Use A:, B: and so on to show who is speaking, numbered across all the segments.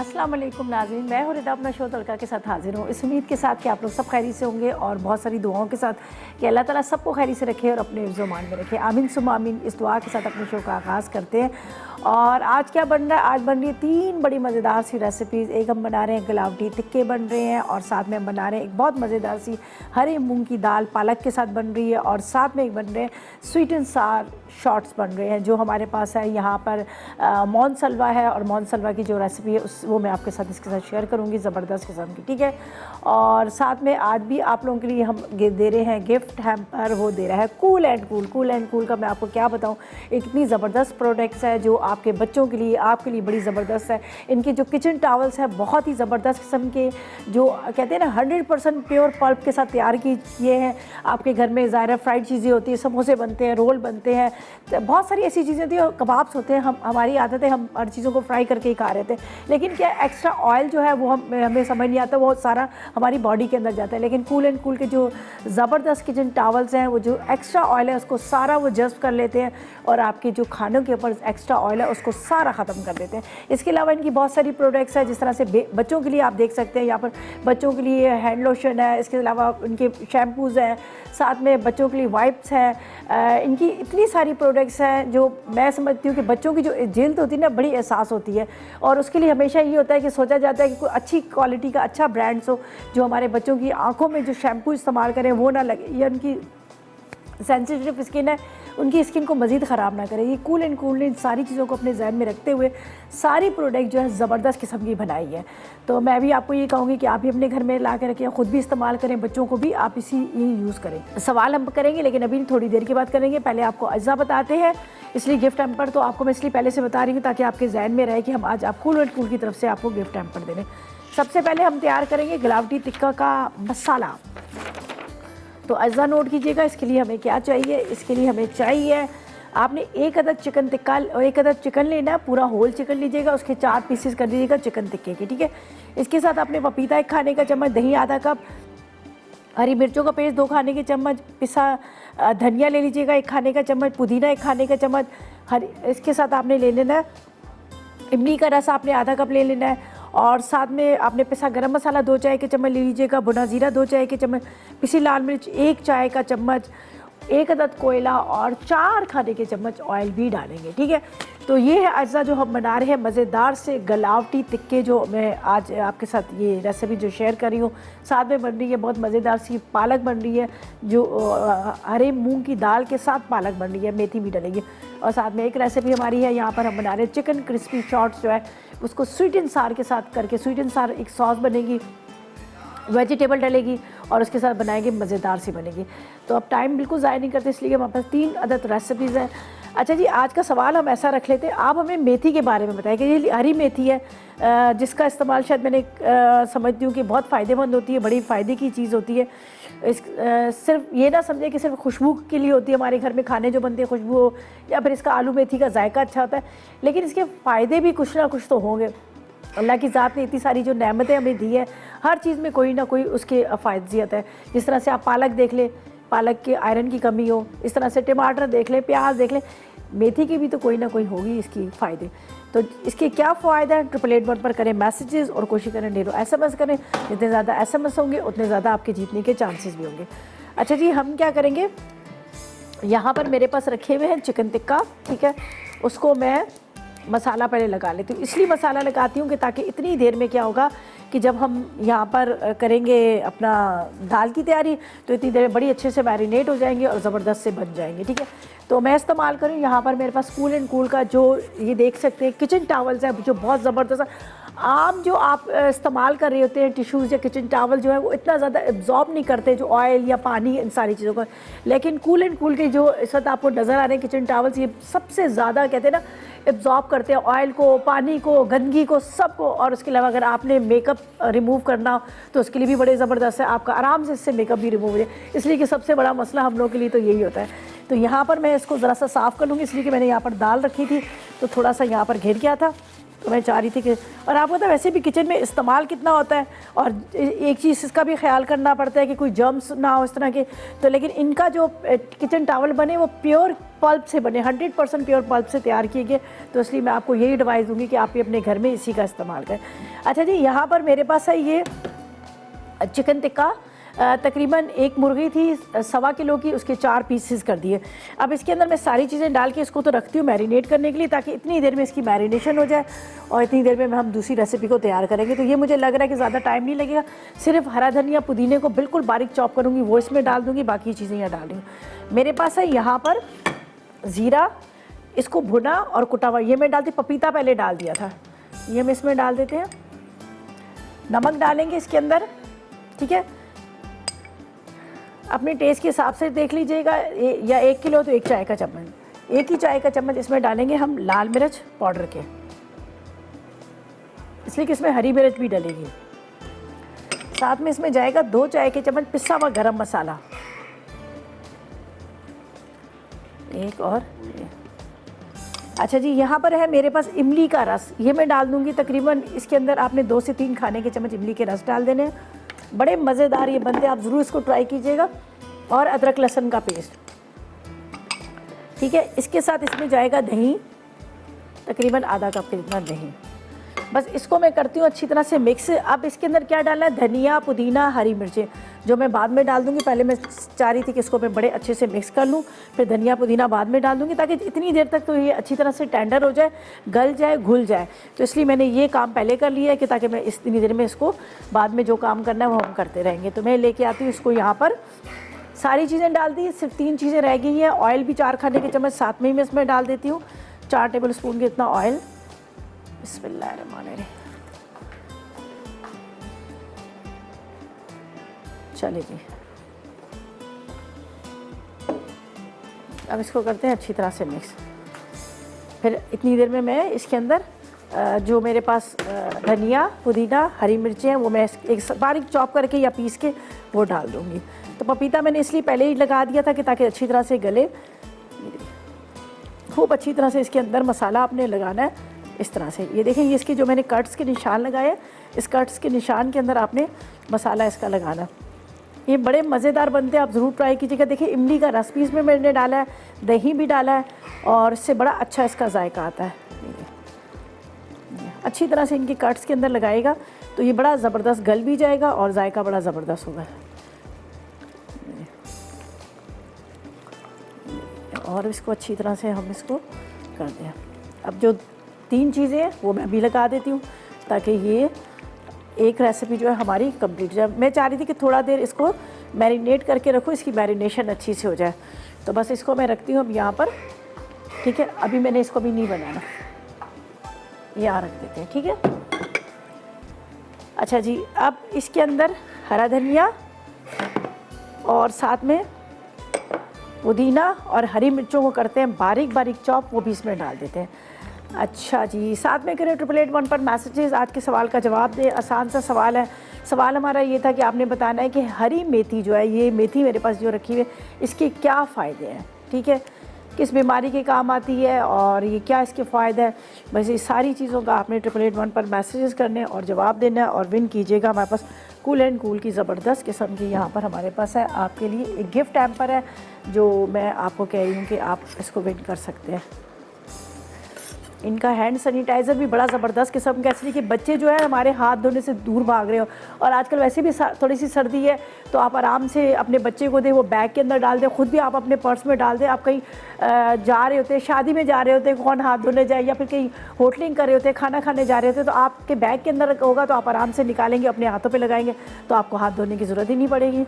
A: अस्सलाम वालेकुम नाज़रीन, मैं हूँ रिदा अपना शो तड़का के साथ हाजिर हूँ। इस उम्मीद के साथ कि आप लोग सब खैरी से होंगे और बहुत सारी दुआओं के साथ कि अल्लाह ताला सबको खैरी से रखे और अपने ईज़-ओ-मान में रखे। आमीन सुम्मा आमीन। इस दुआ के साथ अपने शो का आगाज़ करते हैं। और आज क्या बन रहा है? आज बन रही है 3 बड़ी मज़ेदार सी रेसिपीज़। एक हम बना रहे हैं गलावटी टिक्के बन रहे हैं और साथ में हम बना रहे हैं एक बहुत मज़ेदार सी हरे मूंग की दाल पालक के साथ बन रही है और साथ में एक बन रहे हैं स्वीट एंड सार शॉर्ट्स बन रहे हैं जो हमारे पास है यहाँ पर मौन सलवा है। और मौन सलवा की जो रेसिपी है वो मैं आपके साथ इसके साथ शेयर करूँगी, ज़बरदस्त किस्म की, ठीक है। और साथ में आज भी आप लोगों के लिए हम दे रहे हैं गिफ्ट हैम्पर। वो दे रहा है cool and cool. Cool and cool का मैं आपको क्या बताऊँ, इतनी ज़बरदस्त प्रोडक्ट्स है जो आपके बच्चों के लिए आपके लिए बड़ी ज़बरदस्त है। इनके जो किचन टावल्स है बहुत ही ज़बरदस्त किस्म के, जो कहते हैं ना 100% प्योर पल्प के साथ तैयार किए हैं। आपके घर में ज़ाहिर फ्राइड चीज़ें होती हैं, समोसे बनते हैं, रोल बनते हैं, बहुत सारी ऐसी चीज़ें होती हैं, कबाब्स होते हैं। हमारी आदत है हम हर चीज़ों को फ्राई करके ही खा रहे थे, लेकिन क्या एक्स्ट्रा ऑयल जो है वो हमें समझ नहीं आता, वो सारा हमारी बॉडी के अंदर जाता है। लेकिन कूल एंड कूल के जो ज़बरदस्त किचन टावल्स हैं वो जो एक्स्ट्रा ऑयल है उसको सारा वो जज़्ब कर लेते हैं और आपके जो खानों के ऊपर एक्स्ट्रा ऑयल है उसको सारा ख़त्म कर देते हैं। इसके अलावा इनकी बहुत सारी प्रोडक्ट्स हैं, जिस तरह से बच्चों के लिए आप देख सकते हैं यहाँ पर बच्चों के लिए हैंड लोशन है, इसके अलावा इनके शैम्पूज़ हैं, साथ में बच्चों के लिए वाइप्स हैं। इनकी इतनी सारी प्रोडक्ट्स हैं जो मैं समझती हूँ कि बच्चों की जो जिल्द होती है ना बड़ी एहसास होती है और उसके लिए हमेशा ये होता है कि सोचा जाता है कि कोई अच्छी क्वालिटी का अच्छा ब्रांड्स हो जो हमारे बच्चों की आंखों में जो शैम्पू इस्तेमाल करें वो ना लगे या उनकी सेंसिटिव स्किन है उनकी स्किन को मज़ीद ख़राब ना करे। ये कूल एंड कूल ने इन सारी चीज़ों को अपने जहन में रखते हुए सारी प्रोडक्ट जो है ज़बरदस्त किस्म की बनाई है। तो मैं भी आपको ये कहूँगी कि आप भी अपने घर में ला के रखें, ख़ुद भी इस्तेमाल करें, बच्चों को भी आप इसी ये यूज़ करें। सवाल हम करेंगे लेकिन अभी थोड़ी देर के बाद करेंगे, पहले आपको अज्जा बताते हैं। इसलिए गिफ्ट हैम्पर तो आपको मैं इसलिए पहले से बता रही हूँ ताकि आपके जहन में रहे कि हम आज आप कूल एंड कूल की तरफ से आपको गिफ्ट हैम्पर दे रहे हैं। सबसे पहले हम तैयार करेंगे गलावटी टिक्का का मसाला। तो अज्जा नोट कीजिएगा इसके लिए हमें क्या चाहिए। इसके लिए हमें चाहिए आपने 1 अदद चिकन टिक्का और 1 अदद चिकन लेना, पूरा होल चिकन लीजिएगा, उसके 4 पीसेस कर दीजिएगा चिकन टिक्के के, ठीक है। इसके साथ आपने पपीता 1 खाने का चम्मच, दही आधा कप, हरी मिर्चों का पेस्ट 2 खाने के चम्मच, पिसा धनिया ले लीजिएगा 1 खाने का चम्मच, पुदीना 1 खाने का चम्मच, इसके साथ आपने ले लेना है इमली का रस, आपने आधा कप ले लेना है। और साथ में आपने पिसा गरम मसाला 2 चाय के चम्मच ले लीजिएगा, भुना ज़ीरा 2 चाय के चम्मच, पिसी लाल मिर्च 1 चाय का चम्मच, 1 अदद कोयला और 4 खाने के चम्मच ऑयल भी डालेंगे, ठीक है। तो ये है अज्जा जो हम बना रहे हैं मज़ेदार से गलावटी टिक्के, जो मैं आज आपके साथ ये रेसिपी जो शेयर कर रही हूँ। साथ में बन रही है बहुत मज़ेदार सी पालक बन रही है, जो हरे मूंग की दाल के साथ पालक बन रही है, मेथी भी डलेगी। और साथ में एक रेसिपी हमारी है, यहाँ पर हम बना रहे हैं चिकन क्रिस्पी शॉर्ट्स, जो है उसको स्वीट एंड सार के साथ करके, स्वीट एंड सार एक सॉस बनेगी, वेजिटेबल डलेगी और उसके साथ बनाएंगे, मज़ेदार सी बनेगी। तो अब टाइम बिल्कुल ज़ाया नहीं करते, इसलिए हमारे पास 3 अदद रेसिपीज़ हैं। अच्छा जी, आज का सवाल हम ऐसा रख लेते हैं, आप हमें मेथी के बारे में बताएं कि ये हरी मेथी है जिसका इस्तेमाल शायद मैंने समझती हूँ कि बहुत फ़ायदेमंद होती है, बड़ी फ़ायदे की चीज़ होती है। सिर्फ ये ना समझे कि सिर्फ खुशबू के लिए होती है, हमारे घर में खाने जो बनते हैं खुशबू हो, या फिर इसका आलू मेथी का जायका अच्छा होता है, लेकिन इसके फ़ायदे भी कुछ ना कुछ तो होंगे। अल्लाह की ज़ात ने इतनी सारी जो नेमतें हमें दी है, हर चीज़ में कोई ना कोई उसके फ़ायदियत है। जिस तरह से आप पालक देख लें, पालक के आयरन की कमी हो, इस तरह से टमाटर देख लें, प्याज देख लें, मेथी की भी तो कोई ना कोई होगी इसकी फ़ायदे। तो इसके क्या फ़ायदा है, 888 पर करें मैसेजेस और कोशिश करें ढेरों SMS करें। जितने ज़्यादा SMS होंगे उतने ज़्यादा आपके जीतने के चांसेस भी होंगे। अच्छा जी, हम क्या करेंगे, यहाँ पर मेरे पास रखे हुए हैं चिकन टिक्का, ठीक है। उसको मैं मसाला पहले लगा लेती हूँ, इसलिए मसाला लगाती हूँ कि ताकि इतनी देर में क्या होगा कि जब हम यहाँ पर करेंगे अपना दाल की तैयारी तो इतनी देर में बड़ी अच्छे से मैरिनेट हो जाएंगे और ज़बरदस्त से बन जाएंगे, ठीक है। तो मैं इस्तेमाल करूँ यहाँ पर मेरे पास कूल एंड कूल का जो ये देख सकते हैं किचन टावल्स है जो बहुत ज़बरदस्त। आम जो आप इस्तेमाल कर रहे होते हैं टिश्यूज़ या किचन टावल जो है वो इतना ज़्यादा एब्जॉर्ब नहीं करते जो ऑयल या पानी इन सारी चीज़ों को, लेकिन कूल एंड कूल के जो इस वक्त आपको नज़र आ रहे हैं किचन टावल्स, ये सबसे ज़्यादा कहते हैं ना एब्जॉर्ब करते हैं ऑयल को, पानी को, गंदगी को, सबको। और उसके अलावा अगर आपने मेकअप रिमूव करना हो तो उसके लिए भी बड़े ज़बरदस्त है, आपका आराम से इससे मेकअप भी रिमूव हो जाए। इसलिए कि सबसे बड़ा मसला हम लोग के लिए तो यही होता है। तो यहाँ पर मैं इसको ज़रा सा साफ़ कर लूँगी, इसलिए कि मैंने यहाँ पर दाल रखी थी तो थोड़ा सा यहाँ पर घिर गया था, तो मैं चाह रही थी कि, और आपको तो वैसे भी किचन में इस्तेमाल कितना होता है, और एक चीज़ इसका भी ख्याल करना पड़ता है कि कोई जर्म्स ना हो इस तरह के। तो लेकिन इनका जो किचन टॉवल बने वो प्योर पल्प से बने, 100% प्योर पल्प से तैयार किए गए। तो इसलिए मैं आपको यही एडवाइस दूंगी कि आप भी अपने घर में इसी का इस्तेमाल करें। अच्छा जी, यहाँ पर मेरे पास है ये चिकन टिक्का, तकरीबन एक मुर्गी थी 1.25 किलो की, उसके 4 पीसेस कर दिए। अब इसके अंदर मैं सारी चीज़ें डाल के इसको तो रखती हूँ मैरिनेट करने के लिए, ताकि इतनी देर में इसकी मैरिनेशन हो जाए और इतनी देर में हम दूसरी रेसिपी को तैयार करेंगे। तो ये मुझे लग रहा है कि ज़्यादा टाइम नहीं लगेगा। सिर्फ हरा धनिया पुदीने को बिल्कुल बारीक चॉप करूँगी, वो इसमें डाल दूँगी, बाकी चीज़ें यहाँ डाल दूँगी। मेरे पास है यहाँ पर ज़ीरा, इसको भुना और कुटा हुआ, ये मैं डालती, पपीता पहले डाल दिया था, ये हम इसमें डाल देते हैं। नमक डालेंगे इसके अंदर, ठीक है, अपने टेस्ट के हिसाब से देख लीजिएगा, या 1 किलो तो 1 चाय का चम्मच, 1 ही चाय का चम्मच इसमें डालेंगे हम लाल मिर्च पाउडर के, इसलिए कि इसमें हरी मिर्च भी डलेगी। साथ में इसमें जाएगा 2 चाय के चम्मच पिसा हुआ गरम मसाला, एक और अच्छा जी, यहाँ पर है मेरे पास इमली का रस, ये मैं डाल दूँगी तकरीबन इसके अंदर आपने 2 से 3 खाने के चम्मच इमली के रस डाल देने हैं। बड़े मज़ेदार ये बनते हैं, आप ज़रूर इसको ट्राई कीजिएगा। और अदरक लहसुन का पेस्ट, ठीक है। इसके साथ इसमें जाएगा दही, तकरीबन आधा कप के जितना दही। बस इसको मैं करती हूँ अच्छी तरह से मिक्स। अब इसके अंदर क्या डालना है, धनिया, पुदीना, हरी मिर्चें, जो मैं बाद में डाल दूँगी। पहले मैं चाह रही थी कि इसको मैं बड़े अच्छे से मिक्स कर लूँ, फिर धनिया पुदीना बाद में डाल दूँगी, ताकि इतनी देर तक तो ये अच्छी तरह से टेंडर हो जाए, गल जाए, घुल जाए। तो इसलिए मैंने ये काम पहले कर लिया है कि ताकि मैं इतनी देर में इसको बाद में जो काम करना है वो हम करते रहेंगे। तो मैं लेके आती हूँ इसको, यहाँ पर सारी चीज़ें डाल दी, सिर्फ 3 चीज़ें रह गई हैं। ऑयल भी 4 खाने के चम्मच साथ में ही मैं इसमें डाल देती हूँ, 4 टेबल स्पून के इतना ऑयल। बिस्मिल्लाहिर्रहमानिर्रहीम। चलिए जी, अब इसको करते हैं अच्छी तरह से मिक्स। फिर इतनी देर में मैं इसके अंदर जो मेरे पास धनिया, पुदीना, हरी मिर्चें हैं वो मैं एक बारीक चॉप करके या पीस के वो डाल दूँगी। तो पपीता मैंने इसलिए पहले ही लगा दिया था कि ताकि अच्छी तरह से गले। खूब अच्छी तरह से इसके अंदर मसाला आपने लगाना है इस तरह से। ये देखें, ये इसके जो मैंने कट्स के निशान लगाए, इस कट्स के निशान के अंदर आपने मसाला इसका लगाना। ये बड़े मज़ेदार बनते हैं, आप ज़रूर ट्राई कीजिएगा। देखिए, इमली का रस भी इसमें मैंने डाला है, दही भी डाला है, और इससे बड़ा अच्छा इसका जायका आता है। अच्छी तरह से इनके कट्स के अंदर लगाएगा तो ये बड़ा ज़बरदस्त गल भी जाएगा और जायका बड़ा ज़बरदस्त होगा। और इसको अच्छी तरह से हम इसको कर दें। अब जो 3 चीज़ें हैं वो मैं भी लगा देती हूँ, ताकि ये एक रेसिपी जो है हमारी कंप्लीट हो जाए। मैं चाह रही थी कि थोड़ा देर इसको मैरिनेट करके रखो, इसकी मैरिनेशन अच्छी से हो जाए। तो बस इसको मैं रखती हूँ अब यहाँ पर, ठीक है। अभी मैंने इसको भी नहीं बनाना, यहाँ रख देते हैं, ठीक है। अच्छा जी, अब इसके अंदर हरा धनिया और साथ में पुदीना और हरी मिर्चों को करते हैं बारीक बारीक चॉप, वो भी इसमें डाल देते हैं। अच्छा जी, साथ में करें 888 पर मैसेजेस। आज के सवाल का जवाब दे, आसान सा सवाल है। सवाल हमारा ये था कि आपने बताना है कि हरी मेथी जो है, ये मेथी मेरे पास जो रखी हुई है, इसके क्या फ़ायदे हैं, ठीक है, किस बीमारी के काम आती है और ये क्या इसके फ़ायदे हैं। बस ये सारी चीज़ों का आपने 888 पर मैसेजेस करने और जवाब देना है और विन कीजिएगा। हमारे पास कूल एंड कूल की ज़बरदस्त किस्म की यहाँ पर हमारे पास है आपके लिए एक गिफ्ट हैम्पर है, जो मैं आपको कह रही हूँ कि आप इसको विन कर सकते हैं। इनका हैंड सैनिटाइज़र भी बड़ा ज़बरदस्त किस्म का, इसलिए कि बच्चे जो है हमारे हाथ धोने से दूर भाग रहे हो, और आजकल वैसे भी थोड़ी सी सर्दी है, तो आप आराम से अपने बच्चे को दें, वो बैग के अंदर डाल दें, ख़ुद भी आप अपने पर्स में डाल दें। आप कहीं जा रहे होते हैं, शादी में जा रहे होते हैं, कौन हाथ धोने जाए, या फिर कहीं होटलिंग कर रहे होते हैं, खाना खाने जा रहे होते हैं, तो आपके बैग के अंदर होगा तो आप आराम से निकालेंगे, अपने हाथों पर लगाएंगे, तो आपको हाथ धोने की ज़रूरत ही नहीं पड़ेगी,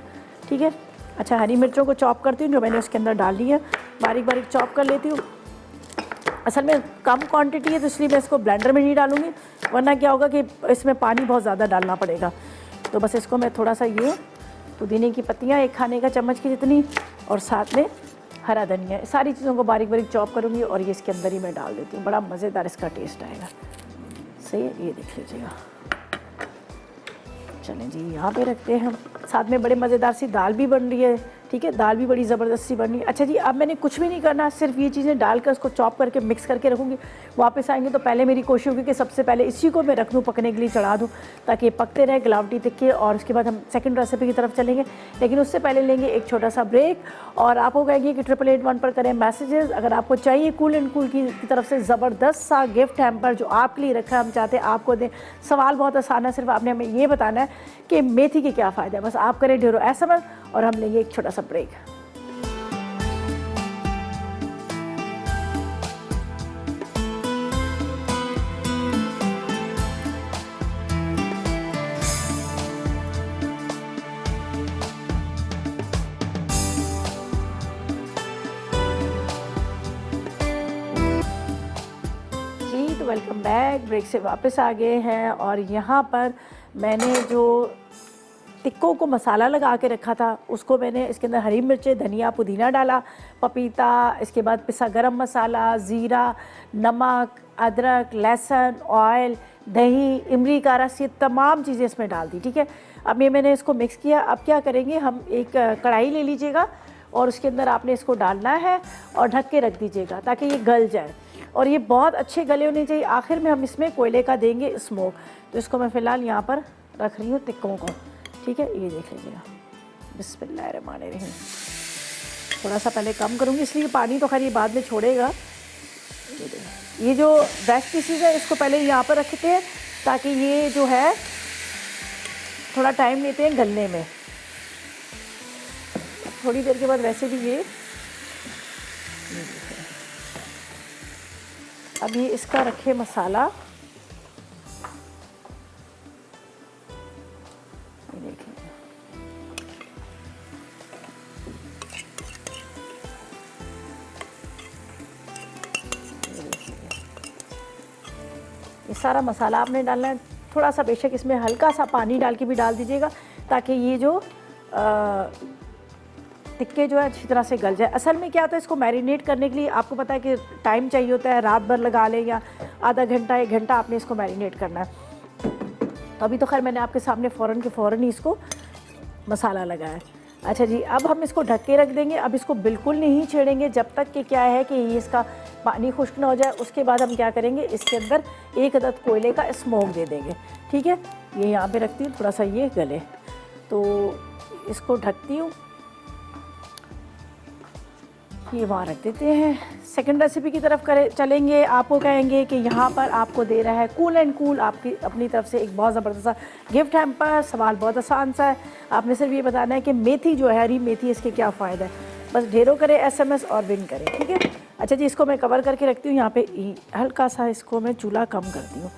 A: ठीक है। अच्छा, हरी मिर्चों को चॉप करती हूँ, जो मैंने उसके अंदर डाल ली है, बारीक बारीक चॉप कर लेती हूँ। असल में कम क्वांटिटी है तो इसलिए मैं इसको ब्लेंडर में नहीं डालूँगी, वरना क्या होगा कि इसमें पानी बहुत ज़्यादा डालना पड़ेगा। तो बस इसको मैं थोड़ा सा, ये पुदीने की पत्तियाँ 1 खाने का चम्मच की जितनी, और साथ में हरा धनिया, सारी चीज़ों को बारीक बारीक चॉप करूँगी और ये इसके अंदर ही मैं डाल देती हूँ। बड़ा मज़ेदार इसका टेस्ट आएगा। सही है, ये देख लीजिएगा। चलें जी, यहाँ पे रखते हैं हम। साथ में बड़े मज़ेदार सी दाल भी बन रही है, ठीक है, दाल भी बड़ी ज़बरदस्ती बनी। अच्छा जी, अब मैंने कुछ भी नहीं करना, सिर्फ ये चीज़ें डालकर उसको चॉप करके मिक्स करके रखूँगी। वापस आएंगे तो पहले मेरी कोशिश होगी कि सबसे पहले इसी को मैं रख दूँ, पकने के लिए चढ़ा दूँ, ताकि ये पकते रहे गिलावटी टिक्के, और उसके बाद हम सेकंड रेसिपी की तरफ चलेंगे। लेकिन उससे पहले लेंगे एक छोटा सा ब्रेक, और आपको कहेंगे कि 888 पर करें मैसेजेस। अगर आपको चाहिए कूल एंड कूल की तरफ से ज़बरदस्त सा गिफ्ट हैम्पर जो आपके लिए रखा है, हम चाहते हैं आपको दें। सवाल बहुत आसान है, सिर्फ आपने हमें ये बताना है कि मेथी के क्या फ़ायदा है। बस आप करें ढेरों SMS, और हम लेंगे एक छोटा सा ब्रेक। जी, तो वेलकम बैक। ब्रेक से वापस आ गए हैं, और यहाँ पर मैंने जो टिक्कों को मसाला लगा के रखा था, उसको मैंने इसके अंदर हरी मिर्चें, धनिया, पुदीना डाला, पपीता, इसके बाद पिसा गरम मसाला, ज़ीरा, नमक, अदरक, लहसुन, ऑयल, दही, इमली का रस, ये तमाम चीज़ें इसमें डाल दी। ठीक है, अब ये मैंने इसको मिक्स किया। अब क्या करेंगे, हम एक कढ़ाई ले लीजिएगा, और उसके अंदर आपने इसको डालना है और ढक के रख दीजिएगा ताकि ये गल जाए, और ये बहुत अच्छे गले होने चाहिए। आखिर में हम इसमें कोयले का देंगे स्मोक। तो इसको मैं फ़िलहाल यहाँ पर रख रही हूँ टिक्कों को। ठीक है, ये देख लीजिएगा। बिस्मिल्लाहिर्रहमानिर्रहीम। थोड़ा सा पहले कम करूँगी, इसलिए पानी तो खैर ये बाद में छोड़ेगा। ये जो ब्रेस्ट पीसीज है, इसको पहले यहाँ पर रखते हैं ताकि ये जो है थोड़ा टाइम लेते हैं गलने में। थोड़ी देर के बाद वैसे भी ये अब ये इसका रखे मसाला, ये देखिए। ये सारा मसाला आपने डालना है। थोड़ा सा बेशक इसमें हल्का सा पानी डाल के भी डाल दीजिएगा ताकि ये जो टिक्के जो है अच्छी तरह से गल जाए। असल में क्या होता है, इसको मैरिनेट करने के लिए आपको पता है कि टाइम चाहिए होता है, रात भर लगा लें या आधा घंटा 1 घंटा आपने इसको मैरिनेट करना है। तो अभी तो खैर मैंने आपके सामने फ़ौरन के फ़ौरन ही इसको मसाला लगाया। अच्छा जी, अब हम इसको ढक के रख देंगे। अब इसको बिल्कुल नहीं छेड़ेंगे जब तक कि क्या है कि ये इसका पानी खुश्क ना हो जाए। उसके बाद हम क्या करेंगे, इसके अंदर 1 अदद कोयले का स्मोक दे देंगे। ठीक है, ये यहाँ पे रखती हूँ, थोड़ा सा ये गले, तो इसको ढकती हूँ, ये वहाँ रख देते हैं। सेकंड रेसिपी की तरफ चलेंगे। आपको कहेंगे कि यहाँ पर आपको दे रहा है कूल एंड कूल आपकी अपनी तरफ से एक बहुत ज़बरदस्त गिफ्ट हैम्पर। सवाल बहुत आसान सा है, आपने सिर्फ ये बताना है कि मेथी जो है, हरी मेथी, इसके क्या फ़ायदा है। बस ढेरों करें SMS और विन करें। ठीक है, अच्छा जी, इसको मैं कवर करके रखती हूँ यहाँ पे, हल्का सा इसको मैं चूल्हा कम करती हूँ।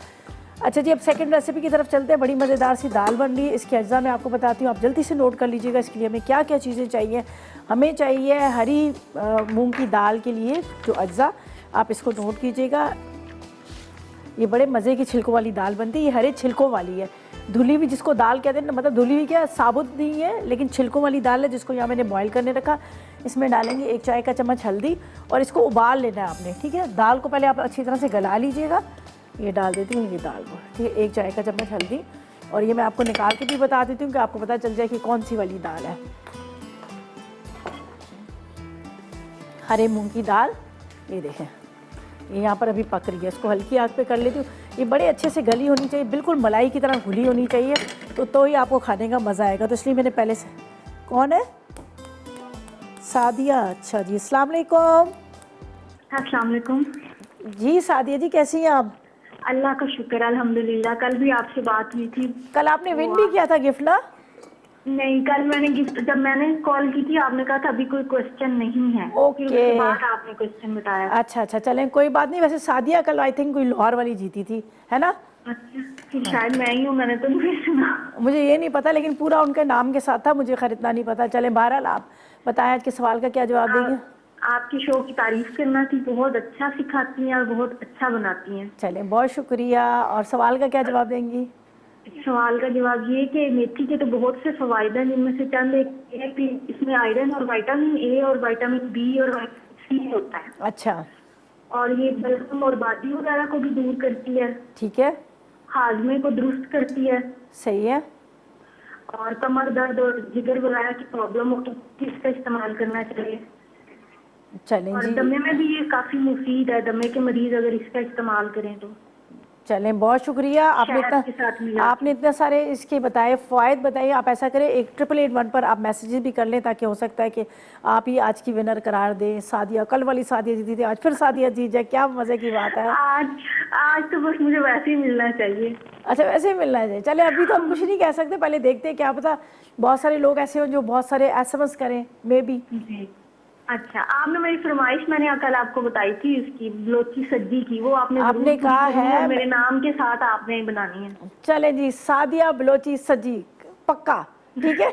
A: अच्छा जी, अब सेकंड रेसिपी की तरफ चलते हैं। बड़ी मज़ेदार सी दाल बन रही है। इसके अज्जा मैं आपको बताती हूँ, आप जल्दी से नोट कर लीजिएगा। इसके लिए हमें क्या क्या चीज़ें चाहिए। हमें चाहिए हरी मूंग की दाल के लिए जो अज्जा, आप इसको नोट कीजिएगा। ये बड़े मज़े की छिलकों वाली दाल बनती है, ये हरे छिलकों वाली है। धुली हुई जिसको दाल कहते हैं ना, मतलब धुली हुई क्या, साबुत नहीं है लेकिन छिलकों वाली दाल है, जिसको यहाँ मैंने बॉईल करने रखा। इसमें डालेंगे 1 चाय का चम्मच हल्दी, और इसको उबाल लेना है आपने। ठीक है, दाल को पहले आप अच्छी तरह से गला लीजिएगा। ये डाल देती हूँ ये दाल को। ठीक है, 1 चाय का चम्मच हल्दी, और ये मैं आपको निकाल के भी बता देती हूँ कि आपको पता चल जाए कि कौन सी वाली दाल है। हरे मूंग की दाल, ये देखें, ये यहाँ पर अभी पक रही है। इसको हल्की आग पे कर लेती हूँ। ये बड़े अच्छे से गली होनी चाहिए, बिल्कुल मलाई की तरह घुली होनी चाहिए, तो ही आपको खाने का मज़ा आएगा। तो इसलिए मैंने पहले से, कौन है, सादिया। अच्छा जी, अस्सलाम वालेकुम।
B: अस्सलाम वालेकुम
A: जी सादिया जी, कैसी हैं आप?
B: अल्लाह का शुक्र, अल्हम्दुलिल्लाह। कल भी आपसे बात हुई थी।
A: कल आपने विन भी किया था गिफ्ट ना?
B: नहीं, कल मैंने गिफ्ट, जब मैंने कॉल की थी आपने कहा था अभी कोई क्वेश्चन नहीं है।
A: ओके,
B: फिर उसके बाद आपने क्वेश्चन बताया।
A: अच्छा अच्छा, चलें कोई बात नहीं। वैसे सादिया कल आई थिंक कोई लाहौर वाली जीती थी, है ना?
B: अच्छा, फिर शायद मैं ही हूँ, मैंने तो नहीं सुना।
A: मुझे ये नहीं पता, लेकिन पूरा उनके नाम के साथ था, मुझे खैर इतना नहीं पता। चलें, बहरहाल आप बताएं आज के सवाल का क्या जवाब देंगे।
B: आपकी शो की तारीफ करना थी, बहुत अच्छा सिखाती हैं और बहुत अच्छा बनाती हैं।
A: चलें, बहुत शुक्रिया। और सवाल का क्या जवाब देंगी?
B: सवाल का जवाब ये कि मेथी के तो बहुत से फ़वाइद हैं, जिनमें से चंद एक है कि इसमें आयरन और विटामिन ए और विटामिन बी और सी होता है।
A: अच्छा,
B: और ये बलगम और बादी वगैरह को भी दूर करती है।
A: ठीक है,
B: हाजमे को दुरुस्त करती है।
A: सही है।
B: और कमर दर्द और जिगर वगैरह की प्रॉब्लम हो तो किसका इस्तेमाल करना चाहिए?
A: चलें
B: और
A: जी,
B: दमे में भी ये काफ़ी मुफीद है, दमे के मरीज अगर इसका इस्तेमाल करें तो
A: चलें, बहुत शुक्रिया।
B: शहद के साथ मिला
A: आपने इतने सारे इसके बताए फ़वाइद बताइए। आप ऐसा करें 1881 पर आप मैसेजेस भी कर लें, ताकि हो सकता है कि आप ही आज की विनर करार दें। सादिया, कल वाली सादिया जीती थी, आज फिर सादिया जीत जाए, क्या मज़े की बात है।
B: आज तो बस मुझे वैसे ही मिलना चाहिए।
A: अच्छा, वैसे ही मिलना है। चले, अभी तो हम कुछ नहीं कह सकते, पहले देखते हैं, क्या पता बहुत सारे लोग ऐसे हो जो बहुत सारे SMS करें, मे बी।
B: जी अच्छा, आपने मेरी फरमाइश मैंने कल आपको बताई थी इसकी बलोची सज्जी की, वो आपने
A: आपने
B: जरूर पूरी
A: कहा
B: करनी है और
A: है
B: मेरे नाम के साथ आपने बनानी है।
A: चले जी, सादिया बलोची सजी, पक्का, ठीक है।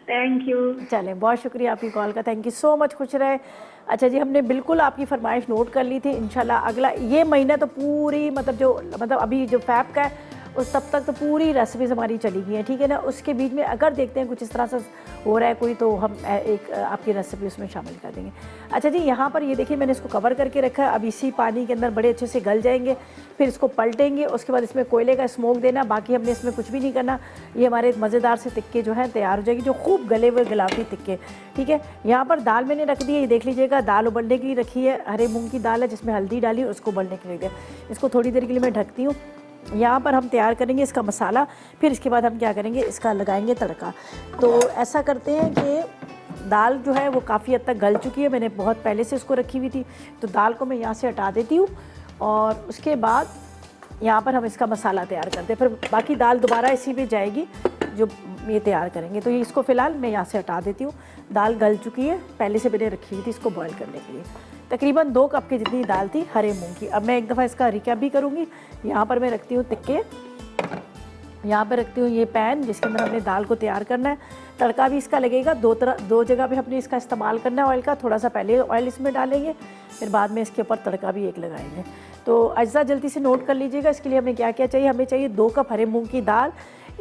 B: Thank you.
A: चलें, बहुत शुक्रिया आपकी कॉल का, थैंक यू सो मच, खुश रहे। अच्छा जी, हमने बिल्कुल आपकी फरमाइश नोट कर ली थी। इंशाल्लाह अगला ये महीना तो पूरी मतलब अभी जो फैब का है उस तब तक तो पूरी रेसिपीज़ हमारी चली गई हैं, ठीक है ना। उसके बीच में अगर देखते हैं कुछ इस तरह से हो रहा है कोई, तो हम एक आपकी रेसिपी उसमें शामिल कर देंगे। अच्छा जी, यहाँ पर ये देखिए मैंने इसको कवर करके रखा है। अब इसी पानी के अंदर बड़े अच्छे से गल जाएंगे, फिर इसको पलटेंगे, उसके बाद इसमें कोयले का स्मोक देना, बाकी हमने इसमें कुछ भी नहीं करना। ये हमारे मज़ेदार से टिक्के जो हैं तैयार हो जाएगी, जो खूब गले हुए गुलाबी टिक्के, ठीक है। यहाँ पर दाल मैंने रख दी है, ये देख लीजिएगा, दाल उबलने के लिए रखी है, हरे मूंग की दाल है जिसमें हल्दी डाली और उसको उबलने के लिए दिया। इसको थोड़ी देर के लिए मैं ढकती हूँ। यहाँ पर हम तैयार करेंगे इसका मसाला, फिर इसके बाद हम क्या करेंगे, इसका लगाएंगे तड़का। तो ऐसा करते हैं कि दाल जो है वो काफ़ी हद तक गल चुकी है, मैंने बहुत पहले से इसको रखी हुई थी, तो दाल को मैं यहाँ से हटा देती हूँ और उसके बाद यहाँ पर हम इसका मसाला तैयार करते हैं। फिर बाकी दाल दोबारा इसी में जाएगी जो ये तैयार करेंगे। तो ये इसको फ़िलहाल मैं यहाँ से हटा देती हूँ। दाल गल चुकी है, पहले से मैंने रखी हुई थी इसको बॉयल करने के लिए। तकरीबन 2 कप की जितनी दाल थी हरे मूंग की। अब मैं एक दफ़ा इसका रिकैप भी करूँगी। यहाँ पर मैं रखती हूँ टिक्के, यहाँ पर रखती हूँ ये पैन जिसके अंदर हमने दाल को तैयार करना है। तड़का भी इसका लगेगा दो जगह पे हमने इसका इस्तेमाल करना है ऑयल का। थोड़ा सा पहले ऑयल इसमें डालेंगे, फिर बाद में इसके ऊपर तड़का भी एक लगाएंगे। तो अज्जा जल्दी से नोट कर लीजिएगा। इसके लिए हमें क्या क्या चाहिए, हमें चाहिए 2 कप हरे मूंग की दाल,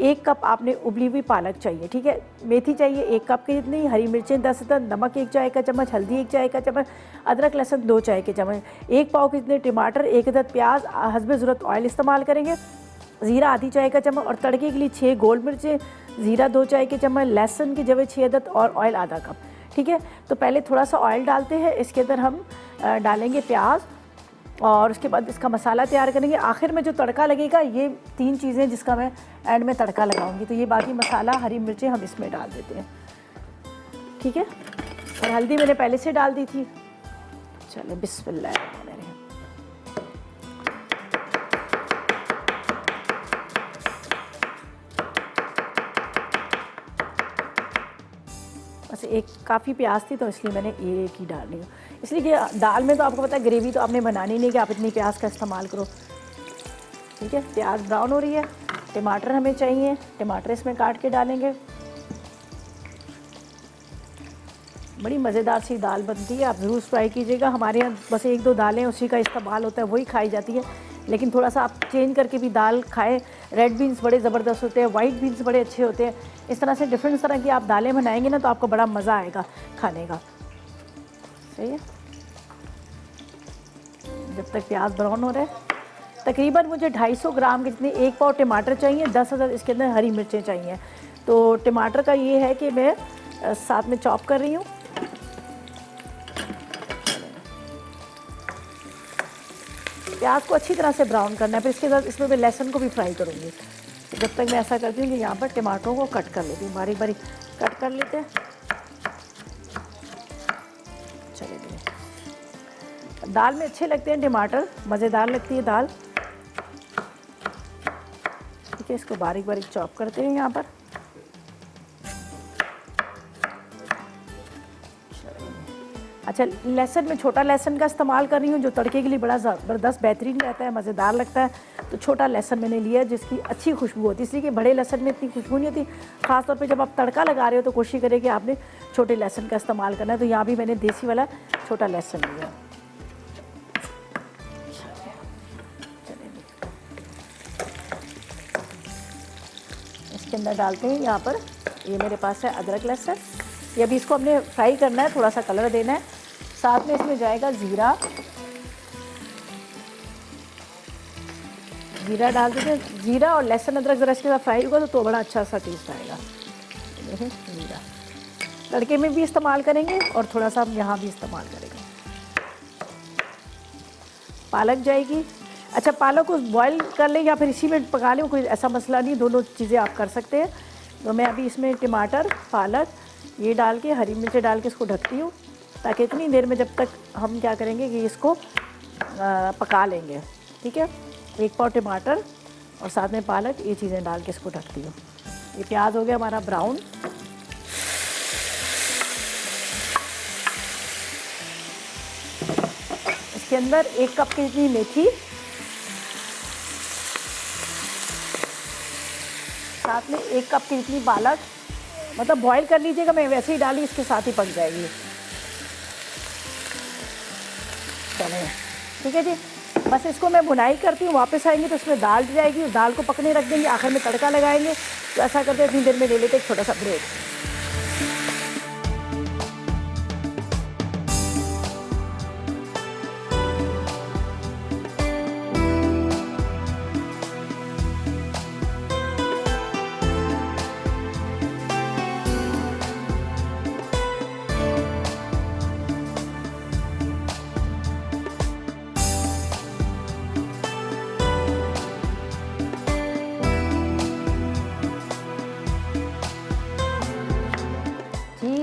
A: 1 कप आपने उबली हुई पालक चाहिए, ठीक है। मेथी चाहिए 1 कप के जितनी, हरी मिर्चें 10 से 10, नमक 1 चाय का चम्मच, हल्दी 1 चाय का चम्मच, अदरक लहसुन 2 चाय के चम्मच, 1 पाव के जितने टमाटर, 1 अदद प्याज, हस्बे ज़रूरत ऑयल इस्तेमाल करेंगे, ज़ीरा आधी चाय का चम्मच और तड़के के लिए 6 गोल मिर्चें, ज़ीरा 2 चाय के चम्मच, लहसुन की जवे 6 अदद और ऑयल आधा कप, ठीक है। तो पहले थोड़ा सा ऑयल डालते हैं, इसके अंदर हम डालेंगे प्याज और उसके बाद इसका मसाला तैयार करेंगे। आखिर में जो तड़का लगेगा, ये 3 चीज़ें जिसका मैं एंड में तड़का लगाऊंगी। तो ये बाकी मसाला, हरी मिर्चें हम इसमें डाल देते हैं, ठीक है। और हल्दी मैंने पहले से डाल दी थी। चलो बिस्मिल्लाह। बस एक काफ़ी प्याज थी तो इसलिए मैंने एक ही डाल ली, इसलिए कि दाल में तो आपको पता है ग्रेवी तो आपने बनानी नहीं कि आप इतनी प्याज का इस्तेमाल करो, ठीक है। प्याज ब्राउन हो रही है, टमाटर हमें चाहिए, टमाटर इसमें काट के डालेंगे। बड़ी मज़ेदार सी दाल बनती है, आप ज़रूर ट्राई कीजिएगा। हमारे यहाँ बस 1-2 दालें उसी का इस्तेमाल होता है, वही खाई जाती है, लेकिन थोड़ा सा आप चेंज करके भी दाल खाएं। रेड बीन्स बड़े ज़बरदस्त होते हैं, वाइट बीन्स बड़े अच्छे होते हैं। इस तरह से डिफरेंट तरह की आप दालें बनाएंगे ना तो आपको बड़ा मज़ा आएगा खाने का, सही है। जब तक प्याज ब्राउन हो रहा है, तकरीबन मुझे 250 ग्राम के जितने 1 पाव टमाटर चाहिए, 10 अदद इसके अंदर हरी मिर्चें चाहिए। तो टमाटर का ये है कि मैं साथ में चॉप कर रही हूँ। प्याज को अच्छी तरह से ब्राउन करना है, फिर इसके साथ इसमें मैं लहसुन को भी फ्राई करूँगी। तो जब तक मैं ऐसा करती हूँ कि यहाँ पर टमाटरों को कट कर लेती हूँ, बारीक बारीक कट कर लेते हैं। चलिए, दाल में अच्छे लगते हैं टमाटर, मज़ेदार लगती है दाल, ठीक है। इसको बारीक बारीक चॉप करते हैं यहाँ पर। अच्छा, लहसुन में छोटा लहसुन का इस्तेमाल कर रही हूँ, जो तड़के के लिए बड़ा ज़बरदस्त बेहतरीन रहता है, मज़ेदार लगता है। तो छोटा लहसुन मैंने लिया है जिसकी अच्छी खुशबू होती है, इसलिए कि बड़े लहसुन में इतनी खुशबू नहीं होती। ख़ासतौर पे जब आप तड़का लगा रहे हो तो कोशिश करें कि आपने छोटे लहसुन का इस्तेमाल करना है। तो यहाँ भी मैंने देसी वाला छोटा लहसुन लिया। इसके अंदर डालते हैं, यहाँ पर ये मेरे पास है अदरक लहसुन। ये अभी इसको हमने फ्राई करना है, थोड़ा सा कलर देना है। साथ में इसमें जाएगा ज़ीरा, जीरा डाल देते हैं। जीरा और लहसुन अदरक ज़रा इसके साथ फ्राई होगा तो बड़ा अच्छा सा टेस्ट आएगा। देखें जीरा तड़के में भी इस्तेमाल करेंगे और थोड़ा सा हम यहाँ भी इस्तेमाल करेंगे। पालक जाएगी। अच्छा, पालक को बॉईल कर लें या फिर इसी में पका लें, कोई ऐसा मसला नहीं, दोनों चीज़ें आप कर सकते हैं। तो मैं अभी इसमें टमाटर, पालक ये डाल के, हरी मिर्च डाल के इसको ढकती हूँ, ताकि इतनी देर में जब तक हम क्या करेंगे कि इसको पका लेंगे। ठीक है, 1 पाव टमाटर और साथ में पालक, ये चीज़ें डाल के इसको ढकती हूँ। ये प्याज हो गया हमारा ब्राउन। इसके अंदर 1 कप की जितनी मेथी, साथ में 1 कप की जितनी पालक, मतलब बॉईल कर लीजिएगा, मैं वैसे ही डाली, इसके साथ ही पक जाएगी। चलें, ठीक है जी। बस इसको मैं भुनाई करती हूँ, वापस आएंगे तो इसमें दाल जाएगी, दाल को पकने रख देंगे, आखिर में तड़का लगाएंगे। तो ऐसा करते हैं, इतनी देर में ले लेते एक छोटा सा ब्रेक।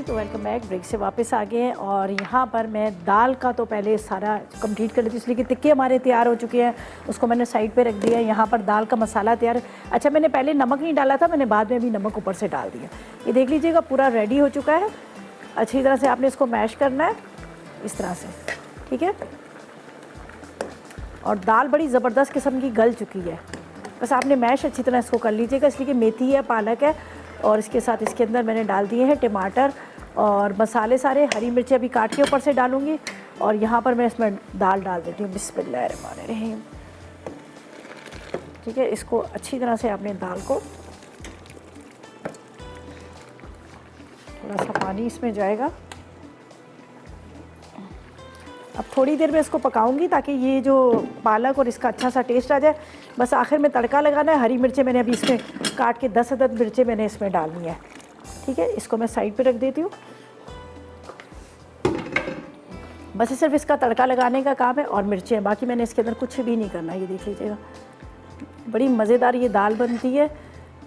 A: तो वेलकम बैक, ब्रेक से वापस आ गए हैं और यहाँ पर मैं दाल का तो पहले सारा कंप्लीट कर लेती हूँ, इसलिए कि टिक्के हमारे तैयार हो चुके हैं, उसको मैंने साइड पे रख दिया है। यहाँ पर दाल का मसाला तैयार। अच्छा, मैंने पहले नमक नहीं डाला था, मैंने बाद में भी नमक ऊपर से डाल दिया। ये देख लीजिएगा पूरा रेडी हो चुका है। अच्छी तरह से आपने इसको मैश करना है इस तरह से, ठीक है। और दाल बड़ी ज़बरदस्त किस्म की गल चुकी है, बस आपने मैश अच्छी तरह इसको कर लीजिएगा, इसलिए कि मेथी है, पालक है और इसके साथ इसके अंदर मैंने डाल दिए हैं टमाटर और मसाले सारे। हरी मिर्ची अभी काट के ऊपर से डालूंगी और यहाँ पर मैं इसमें दाल डाल देती हूँ। बिस्मिल्लाहिर्रहमानिर्रहीम। ठीक है, इसको अच्छी तरह से आपने दाल को, थोड़ा सा पानी इसमें जाएगा। अब थोड़ी देर में इसको पकाऊंगी ताकि ये जो पालक और इसका अच्छा सा टेस्ट आ जाए। बस आखिर में तड़का लगाना है। हरी मिर्चें मैंने अभी इसमें काट के 10 अदद मिर्चें मैंने इसमें डालनी है। ठीक है, इसको मैं साइड पे रख देती हूँ। बस ये सिर्फ इसका तड़का लगाने का काम है और मिर्चें हैं, बाकी मैंने इसके अंदर कुछ भी नहीं करना। ये देख लीजिएगा, बड़ी मज़ेदार ये दाल बनती है।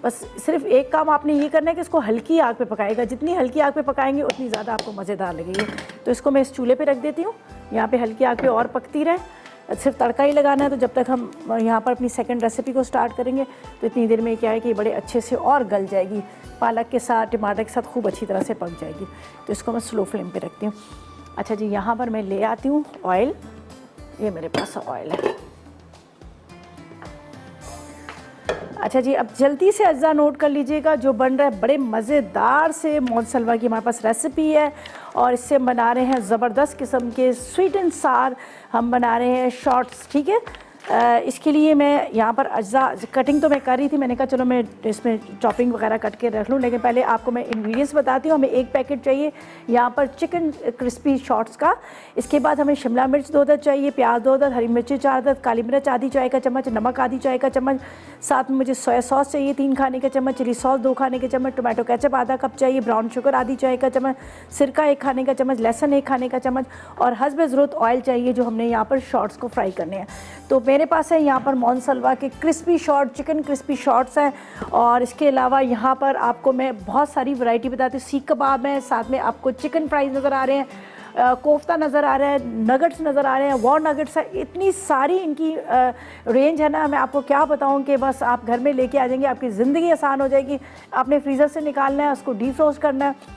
A: बस सिर्फ एक काम आपने ये करना है कि इसको हल्की आग पे पकाएगा। जितनी हल्की आग पे पकाएंगे उतनी ज़्यादा आपको मज़ेदार लगेगी। तो इसको मैं इस चूल्हे पे रख देती हूँ, यहाँ पे हल्की आग पे और पकती रहे। सिर्फ तड़का ही लगाना है। तो जब तक हम यहाँ पर अपनी सेकंड रेसिपी को स्टार्ट करेंगे तो इतनी देर में क्या है कि बड़े अच्छे से और गल जाएगी, पालक के साथ टमाटर के साथ खूब अच्छी तरह से पक जाएगी। तो इसको मैं स्लो फ्लेम पे रखती हूँ। अच्छा जी, यहाँ पर मैं ले आती हूँ ऑयल। ये मेरे पास ऑयल है। अच्छा जी, अब जल्दी से अज्जा नोट कर लीजिएगा जो बन रहा है। बड़े मज़ेदार से मोज़रेला की हमारे पास रेसिपी है और इससे हम बना रहे हैं ज़बरदस्त किस्म के स्वीट एंड सार हम बना रहे हैं शॉर्ट्स। ठीक है, इसके लिए मैं यहाँ पर अज्जा कटिंग तो मैं कर रही थी, मैंने कहा चलो मैं इसमें चॉपिंग वगैरह कट के रख लूँ। लेकिन पहले आपको मैं इंग्रेडिएंट्स बताती हूँ। हमें 1 पैकेट चाहिए यहाँ पर चिकन क्रिस्पी शॉर्ट्स का। इसके बाद हमें शिमला मिर्च 2 अदद चाहिए, प्याज 2 अदद, हरी मिर्ची 4 अदद, काली मिर्च आधी चाय का चम्मच, नमक आधी चाय का चम्मच, साथ में मुझे सोया सॉस चाहिए 3 खाने के चम्मच, चिली सॉस 2 खाने के चम्मच, टोमेटो केचप आधा कप चाहिए, ब्राउन शुगर आधी चाय का चम्मच, सिरका 1 खाने का चम्मच, लहसुन 1 खाने का चम्मच और हस्ब ज़रूरत ऑयल चाहिए जो हमने यहाँ पर शॉर्ट्स को फ्राई करने हैं। तो मेरे पास है यहाँ पर मोज़रेला के crispy short, chicken crispy shorts हैं। और इसके अलावा यहाँ पर आपको मैं बहुत सारी वैरायटी बताती हूँ। सीख कबाब है, साथ में आपको चिकन फ्राइज नज़र आ रहे हैं, कोफ्ता नज़र आ रहा है, नगट्स नज़र आ रहे हैं, वॉर नगट्स है। इतनी सारी इनकी रेंज है ना, मैं आपको क्या बताऊं कि बस आप घर में लेके आ जाएंगे, आपकी ज़िंदगी आसान हो जाएगी। आपने फ्रीज़र से निकालना है, उसको डीफ्रोस्ट करना है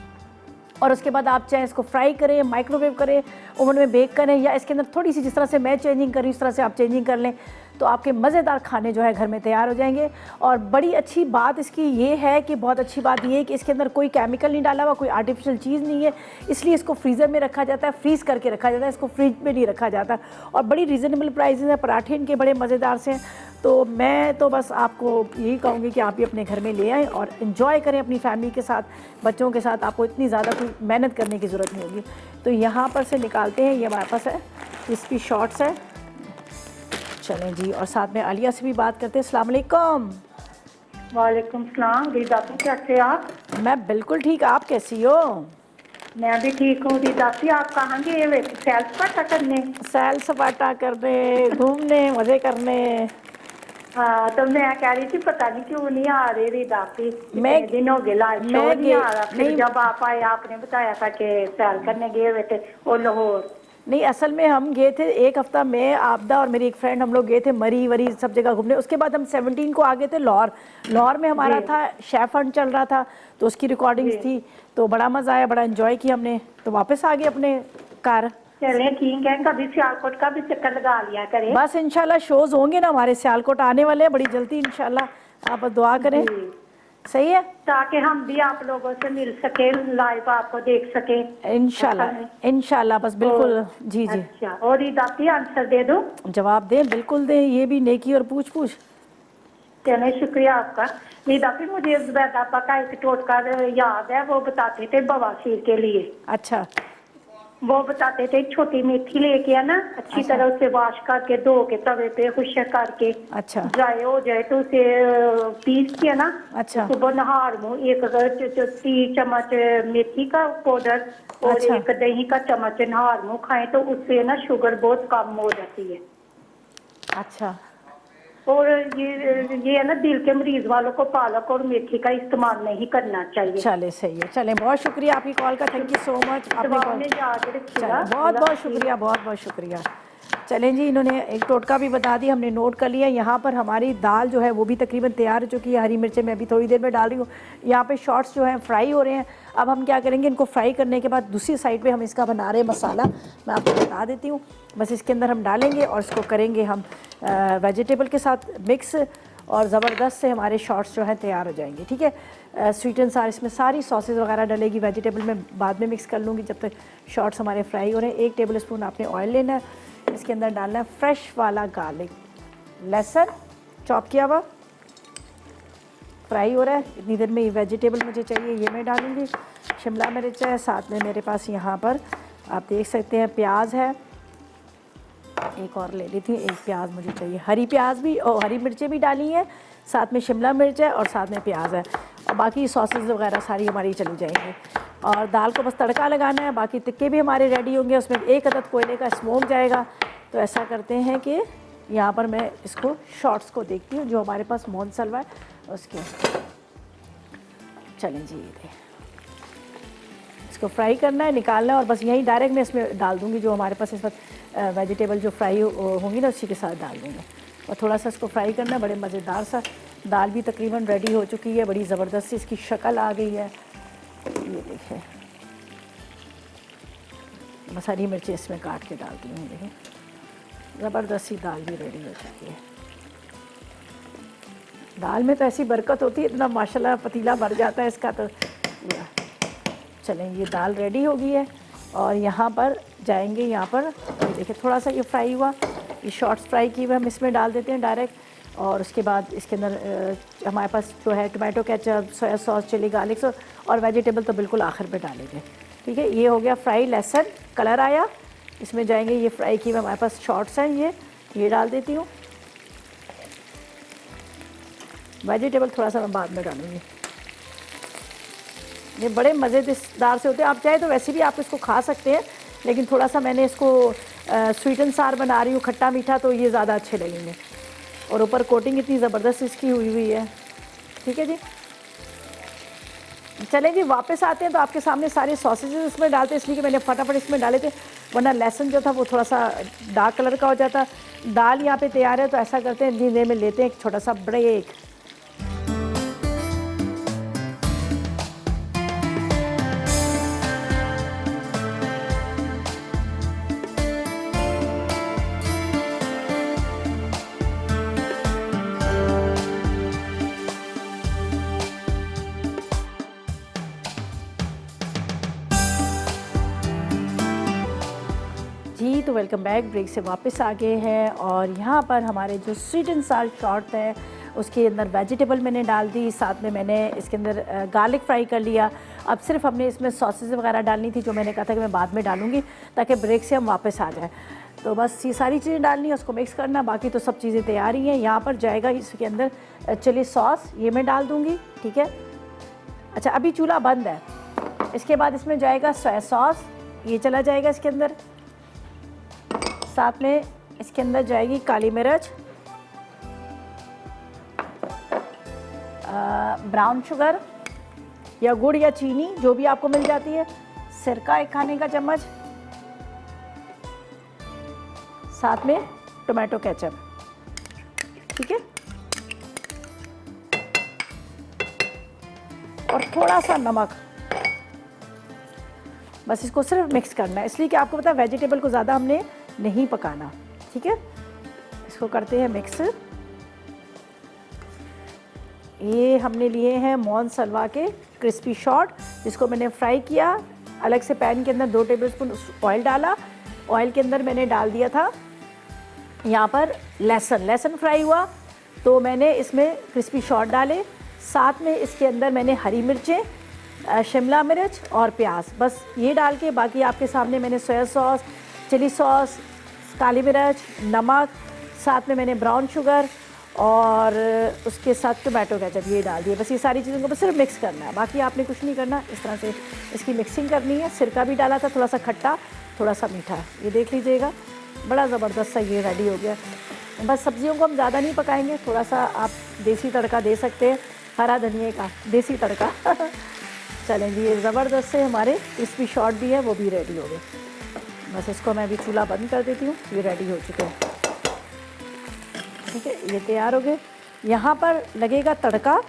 A: और उसके बाद आप चाहे इसको फ्राई करें, माइक्रोवेव करें, ओवन में बेक करें या इसके अंदर थोड़ी सी जिस तरह से मैं चेंजिंग कर रही हूँ उस तरह से आप चेंजिंग कर लें, तो आपके मज़ेदार खाने जो है घर में तैयार हो जाएंगे। और बड़ी अच्छी बात इसकी ये है कि बहुत अच्छी बात ये है कि इसके अंदर कोई केमिकल नहीं डाला हुआ, कोई आर्टिफिशियल चीज़ नहीं है, इसलिए इसको फ्रीज़र में रखा जाता है, फ्रीज़ करके रखा जाता है, इसको फ्रिज में नहीं रखा जाता। और बड़ी रीज़नेबल प्राइसेस हैं, पराठे इनके बड़े मज़ेदार से हैं। तो मैं तो बस आपको यही कहूँगी कि आप भी अपने घर में ले आएँ और इन्जॉय करें अपनी फैमिली के साथ, बच्चों के साथ। आपको इतनी ज़्यादा कोई मेहनत करने की ज़रूरत नहीं होगी। तो यहाँ पर से निकालते हैं, ये हमारे पास है क्रिस्पी शॉर्ट्स है। चलें जी, और साथ में आलिया से भी बात करते हैं। अस्सलाम वालेकुम।
C: वालेकुम सलाम। दीदासी कैसे आप?
A: मैं बिल्कुल ठीक, आप कैसी हो?
C: मैं भी ठीक हूँ। दीदासी आप कहाँ गए हुए थे? सैर सपाटा करने?
A: सैल सपाटा करने, घूमने, मज़े करने।
C: हाँ, तो मैं कह रही थी पता नहीं क्यों नहीं आ रहे दीदासी,
A: मैं
C: कितने दिन हो गए लाइव शो
A: मैं
C: नहीं आ रहा। फिर
A: नहीं
C: जब आप आए आपने बताया था कि सैर करने गए हुए थे वो लाहौर।
A: नहीं, असल में हम गए थे एक हफ़्ता, मैं, आपदा और मेरी एक फ्रेंड, हम लोग गए थे मरी वरी सब जगह घूमने। उसके बाद हम 17 को आ गए थे लाहौर। लाहौर में हमारा
C: जी।
A: था शेफ हंट चल रहा था, तो उसकी रिकॉर्डिंग्स
C: जी।
A: थी, तो बड़ा मज़ा आया, बड़ा एंजॉय किया हमने, तो वापस आ गए अपने घर।
C: चले ठीक है, कभी सियालकोट का भी चक्कर लगा लिया करें।
A: बस इंशाल्लाह शोज़ होंगे ना हमारे, सियालकोट आने वाले हैं बड़ी जल्दी इंशाल्लाह, आप दुआ करें।
C: जी,
A: सही है,
C: ताकि हम भी आप लोगों से मिल सके, लाइव आपको देख सके
A: इंशाल्लाह इंशाल्लाह, बस बिल्कुल। जी जी,
C: अच्छा, और दीदासी आंसर दे दो।
A: जवाब दें, बिल्कुल दें, ये भी नेकी और पूछ पूछ।
C: चले शुक्रिया आपका। दीदासी मुझे जुबैदा आपा का एक टोटका याद है, वो बताते थे बवासीर के लिए।
A: अच्छा
C: वो बताते थे छोटी मेथी लेके है ना, अच्छी तरह उसे वॉश करके धो के तवे पे खुशक करके
A: अच्छा
C: ड्राई हो जाए तो उसे पीस के ना,
A: अच्छा
C: सुबह नहार मुँह 1 चम्मच मेथी का पाउडर और
A: अच्छा।
C: 1 दही का चम्मच नहार मुँह खाएं तो उससे ना शुगर बहुत कम हो जाती है।
A: अच्छा
C: और ये है ना, दिल के मरीज वालों को पालक और मेथी का इस्तेमाल नहीं करना चाहिए।
A: चले, सही है, चलें, बहुत शुक्रिया आपकी कॉल का, थैंक यू सो मच। आपने
C: दुआ
A: कॉल,
C: में याद रखिएगा।
A: चलें, बहुत बहुत शुक्रिया, बहुत बहुत शुक्रिया। चलें जी, इन्होंने एक टोटका भी बता दिया, हमने नोट कर लिया। यहाँ पर हमारी दाल जो है वो भी तकरीबन तैयार हो चुकी है। हरी मिर्चें मैं अभी थोड़ी देर में डाल रही हूँ। यहाँ पे शॉर्ट्स जो हैं फ्राई हो रहे हैं। अब हम क्या करेंगे, इनको फ्राई करने के बाद दूसरी साइड पे हम इसका बना रहे हैं मसाला, मैं आपको बता देती हूँ। बस इसके अंदर हम डालेंगे और इसको करेंगे हम वेजिटेबल के साथ मिक्स, और ज़बरदस्त से हमारे शॉर्ट्स जो हैं तैयार हो जाएंगे। ठीक है, स्वीट एंड सार, इसमें सारी सॉसेज वगैरह डलेगी, वेजिटेबल में बाद में मिक्स कर लूँगी जब तक शॉर्ट्स हमारे फ्राई हो रहे हैं। 1 टेबल स्पून आपने ऑयल लेना है, इसके अंदर डालना है फ्रेश वाला गार्लिक, लहसुन चॉप किया हुआ, फ्राई हो रहा है। इतनी देर में ये वेजिटेबल मुझे चाहिए, ये मैं डालूँगी। शिमला मिर्च है, साथ में मेरे पास यहाँ पर आप देख सकते हैं प्याज है, एक और ले लेती हूँ, 1 प्याज मुझे चाहिए, हरी प्याज भी और हरी मिर्चें भी डाली हैं, साथ में शिमला मिर्च है और साथ में प्याज है, और बाकी सॉसेज वगैरह सारी हमारी चली जाएंगी। और दाल को बस तड़का लगाना है, बाकी टिक्के भी हमारे रेडी होंगे। उसमें 1 अदद कोयले का स्मोक जाएगा। तो ऐसा करते हैं कि यहाँ पर मैं इसको शॉर्ट्स को देखती हूँ जो हमारे पास मोहन सलवा है उसके। चलें जी, ये इसको फ्राई करना है, निकालना है, और बस यहीं डायरेक्ट मैं इसमें डाल दूँगी जो हमारे पास इस वक्त वेजिटेबल जो फ्राई होंगी ना उसी के साथ डाल दूँगी। और थोड़ा सा इसको फ्राई करना है, बड़े मज़ेदार सा। दाल भी तकरीबन रेडी हो चुकी है, बड़ी ज़बरदस्त सी इसकी शक्ल आ गई है, ये देखिए। बस हरी मिर्ची इसमें काट के डाल दी हूँ, देखिए ज़बरदस्त सी दाल भी रेडी हो चुकी है। दाल में तो ऐसी बरकत होती है, इतना माशाल्लाह पतीला भर जाता है इसका तो पूरा। चलें, ये दाल रेडी हो गई है और यहाँ पर जाएंगे, यहाँ पर ये देखिए थोड़ा सा ये फ्राई हुआ, ये शॉर्ट्स फ्राई किए हुए हम इसमें डाल देते हैं डायरेक्ट। और उसके बाद इसके अंदर हमारे पास जो है tomato ketchup, soya sauce, chilli garlic sauce और वेजिटेबल तो बिल्कुल आखिर पे डालेंगे। ठीक है, ये हो गया फ्राई। लहसुन कलर आया, इसमें जाएंगे ये फ्राई किए हुए हमारे पास शॉर्ट्स हैं, ये डाल देती हूँ। वेजिटेबल थोड़ा सा मैं बाद में डालूँगी। ये बड़े मज़ेदार से होते हैं, आप चाहे तो वैसे भी आप इसको खा सकते हैं, लेकिन थोड़ा सा मैंने इसको स्वीट एंड सार बना रही हूँ, खट्टा मीठा, तो ये ज़्यादा अच्छे लगेंगे। और ऊपर कोटिंग इतनी ज़बरदस्त इसकी हुई है। ठीक है जी, चलें जी, वापस आते हैं तो आपके सामने सारे सॉसेजेस इसमें डालते हैं, इसलिए कि मैंने फटाफट इसमें डाले थे, वरना लहसुन जो था वो थोड़ा सा डार्क कलर का हो जाता। दाल यहाँ पे तैयार है, तो ऐसा करते हैं इतनी देर में लेते हैं एक छोटा सा ब्रेक। जी, तो वेलकम बैक, ब्रेक से वापस आ गए हैं। और यहाँ पर हमारे जो स्वीट एंड साल्ट शॉर्ट है उसके अंदर वेजिटेबल मैंने डाल दी, साथ में मैंने इसके अंदर गार्लिक फ्राई कर लिया। अब सिर्फ हमने इसमें सॉसेज वगैरह डालनी थी जो मैंने कहा था कि मैं बाद में डालूँगी ताकि ब्रेक से हम वापस आ जाए। तो बस ये सारी चीज़ें डालनी है, उसको मिक्स करना, बाकी तो सब चीज़ें तैयार ही हैं। यहाँ पर जाएगा इसके अंदर चिली सॉस, ये मैं डाल दूँगी, ठीक है। अच्छा, अभी चूल्हा बंद है। इसके बाद इसमें जाएगा सोया सॉस, ये चला जाएगा इसके अंदर। साथ में इसके अंदर जाएगी काली मिर्च, ब्राउन शुगर या गुड़ या चीनी जो भी आपको मिल जाती है, सिरका 1 खाने का चम्मच, साथ में टोमेटो केचप, ठीक है। और थोड़ा सा नमक, बस इसको सिर्फ मिक्स करना है, इसलिए कि आपको पता है वेजिटेबल को ज़्यादा हमने नहीं पकाना, ठीक है। इसको करते हैं मिक्स। ये हमने लिए हैं मौन सलवा के क्रिस्पी शॉट, जिसको मैंने फ्राई किया। अलग से पैन के अंदर 2 टेबलस्पून ऑयल डाला, ऑयल के अंदर मैंने डाल दिया था यहाँ पर लहसुन फ्राई हुआ, तो मैंने इसमें क्रिस्पी शॉट डाले। साथ में इसके अंदर मैंने हरी मिर्चें, शिमला मिर्च और प्याज, बस ये डाल के, बाकी आपके सामने मैंने सोया सॉस, चिली सॉस, काली मिर्च, नमक, साथ में मैंने ब्राउन शुगर और उसके साथ टोमेटो केचप ये डाल दिए। बस ये सारी चीज़ों को बस सिर्फ मिक्स करना है, बाकी आपने कुछ नहीं करना। इस तरह से इसकी मिक्सिंग करनी है। सिरका भी डाला था, थोड़ा सा खट्टा, थोड़ा सा मीठा, ये देख लीजिएगा। बड़ा ज़बरदस्त सा ये रेडी हो गया। बस सब्जियों को हम ज़्यादा नहीं पकाएंगे, थोड़ा सा आप देसी तड़का दे सकते हैं, हरा धनिया का देसी तड़का। चलें जी, ये ज़बरदस्त से हमारे क्रिस्पी शॉट भी है, वो भी रेडी हो गए। बस इसको मैं अभी चूल्हा बंद कर देती हूँ, ये रेडी हो चुके हैं, ठीक है। ये तैयार हो गए। यहाँ पर लगेगा तड़का